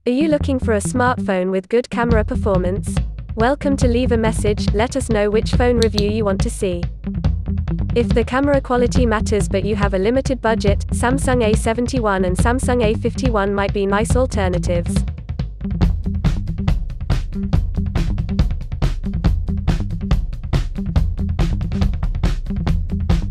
Are you looking for a smartphone with good camera performance? Welcome to Leave a Message, let us know which phone review you want to see. If the camera quality matters but you have a limited budget, Samsung A71 and Samsung A51 might be nice alternatives.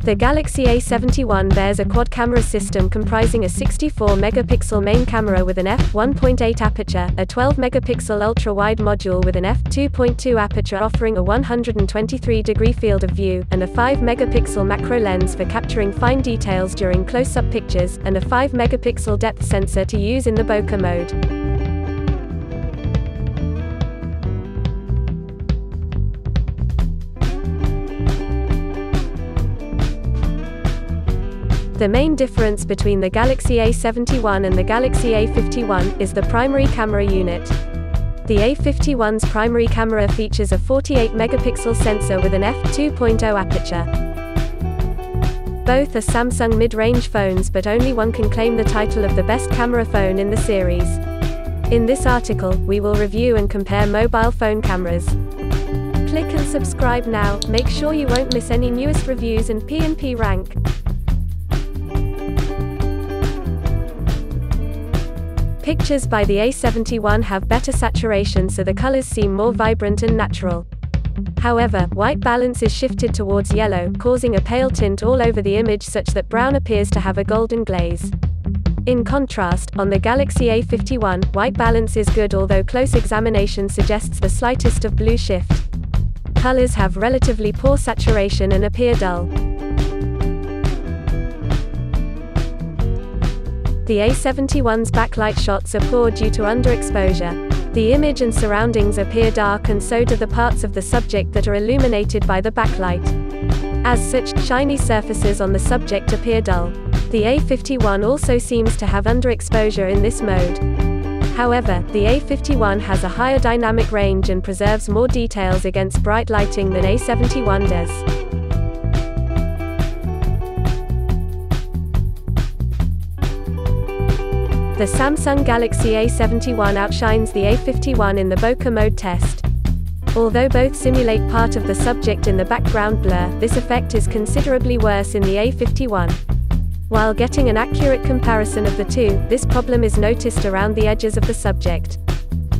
The Galaxy A71 bears a quad-camera system comprising a 64-megapixel main camera with an f1.8 aperture, a 12-megapixel ultra-wide module with an f2.2 aperture offering a 123-degree field of view, and a 5-megapixel macro lens for capturing fine details during close-up pictures, and a 5-megapixel depth sensor to use in the bokeh mode. The main difference between the Galaxy A71 and the Galaxy A51 is the primary camera unit. The A51's primary camera features a 48-megapixel sensor with an f2.0 aperture. Both are Samsung mid-range phones, but only one can claim the title of the best camera phone in the series. In this article, we will review and compare mobile phone cameras. Click and subscribe now, make sure you won't miss any newest reviews and P&P RANK. Pictures by the A71 have better saturation, so the colors seem more vibrant and natural. However, white balance is shifted towards yellow, causing a pale tint all over the image such that brown appears to have a golden glaze. In contrast, on the Galaxy A51, white balance is good, although close examination suggests the slightest of blue shift. Colors have relatively poor saturation and appear dull. The A71's backlight shots are poor due to underexposure. The image and surroundings appear dark, and so do the parts of the subject that are illuminated by the backlight. As such, shiny surfaces on the subject appear dull. The A51 also seems to have underexposure in this mode. However, the A51 has a higher dynamic range and preserves more details against bright lighting than A71 does. The Samsung Galaxy A71 outshines the A51 in the bokeh mode test. Although both simulate part of the subject in the background blur, this effect is considerably worse in the A51. While getting an accurate comparison of the two, this problem is noticed around the edges of the subject.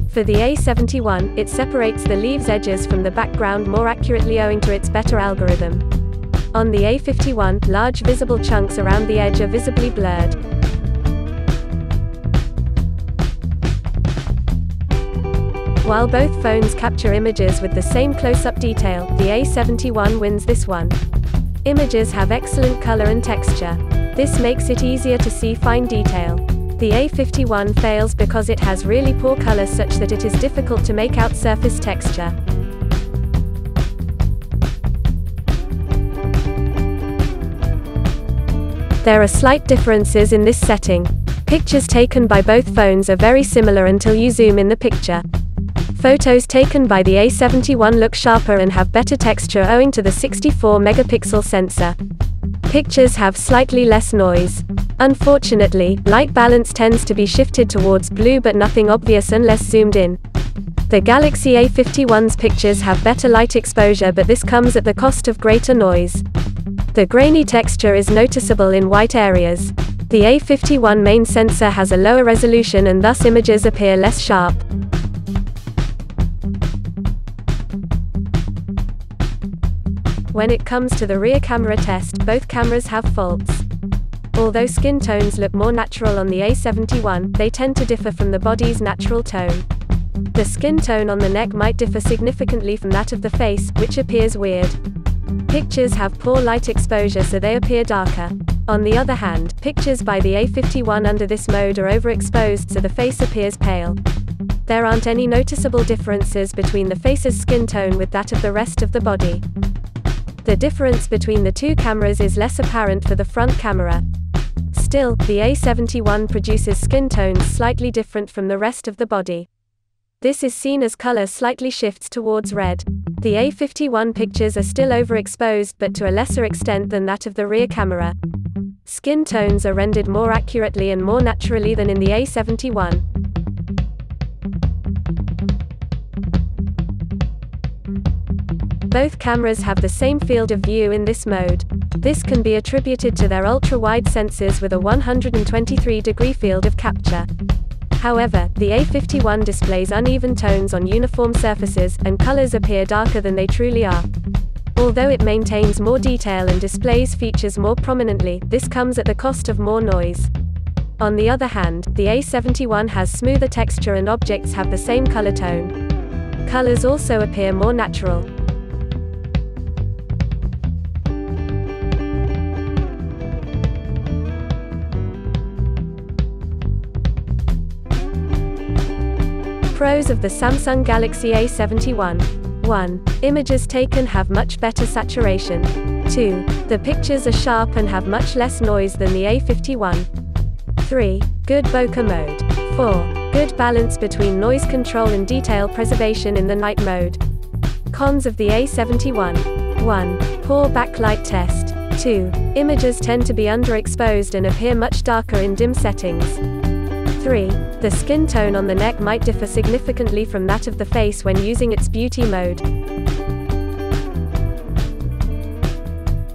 For the A71, it separates the leaves' edges from the background more accurately owing to its better algorithm. On the A51, large visible chunks around the edge are visibly blurred. While both phones capture images with the same close-up detail, the A71 wins this one. Images have excellent color and texture. This makes it easier to see fine detail. The A51 fails because it has really poor color, such that it is difficult to make out surface texture. There are slight differences in this setting. Pictures taken by both phones are very similar until you zoom in the picture. Photos taken by the A71 look sharper and have better texture owing to the 64-megapixel sensor. Pictures have slightly less noise. Unfortunately, light balance tends to be shifted towards blue, but nothing obvious unless zoomed in. The Galaxy A51's pictures have better light exposure, but this comes at the cost of greater noise. The grainy texture is noticeable in white areas. The A51 main sensor has a lower resolution, and thus images appear less sharp. When it comes to the rear camera test, both cameras have faults. Although skin tones look more natural on the A71, they tend to differ from the body's natural tone. The skin tone on the neck might differ significantly from that of the face, which appears weird. Pictures have poor light exposure, so they appear darker. On the other hand, pictures by the A51 under this mode are overexposed, so the face appears pale. There aren't any noticeable differences between the face's skin tone with that of the rest of the body. The difference between the two cameras is less apparent for the front camera. Still, the A71 produces skin tones slightly different from the rest of the body. This is seen as color slightly shifts towards red. The A51 pictures are still overexposed, but to a lesser extent than that of the rear camera. Skin tones are rendered more accurately and more naturally than in the A71. Both cameras have the same field of view in this mode. This can be attributed to their ultra-wide sensors with a 123-degree field of capture. However, the A51 displays uneven tones on uniform surfaces, and colors appear darker than they truly are. Although it maintains more detail and displays features more prominently, this comes at the cost of more noise. On the other hand, the A71 has smoother texture and objects have the same color tone. Colors also appear more natural. Pros of the Samsung Galaxy A71. 1. Images taken have much better saturation. 2. The pictures are sharp and have much less noise than the A51. 3. Good bokeh mode. 4. Good balance between noise control and detail preservation in the night mode. Cons of the A71. 1. Poor backlight test. 2. Images tend to be underexposed and appear much darker in dim settings. 3. The skin tone on the neck might differ significantly from that of the face when using its beauty mode.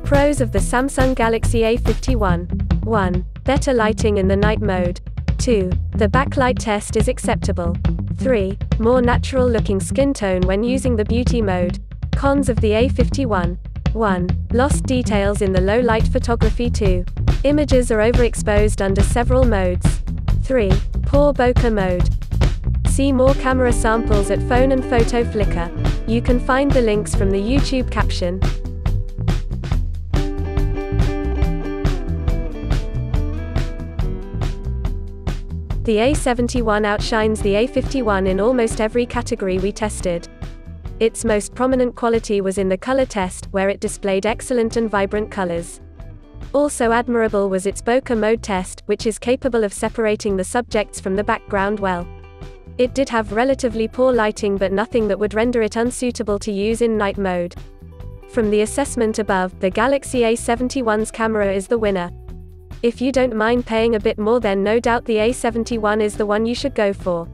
Pros of the Samsung Galaxy A51. 1. Better lighting in the night mode. 2. The backlight test is acceptable. 3. More natural-looking skin tone when using the beauty mode. Cons of the A51. 1. Lost details in the low-light photography. 2. Images are overexposed under several modes. 3. Poor bokeh mode. See more camera samples at Phone&Photo Flickr. You can find the links from the YouTube caption. The A71 outshines the A51 in almost every category we tested. Its most prominent quality was in the color test, where it displayed excellent and vibrant colors. Also admirable was its bokeh mode test, which is capable of separating the subjects from the background well. It did have relatively poor lighting but nothing that would render it unsuitable to use in night mode. From the assessment above, the Galaxy A71's camera is the winner. If you don't mind paying a bit more, then no doubt the A71 is the one you should go for.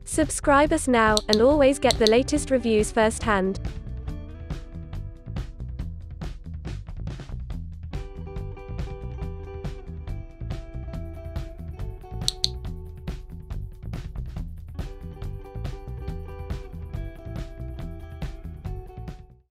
Subscribe us now, and always get the latest reviews firsthand.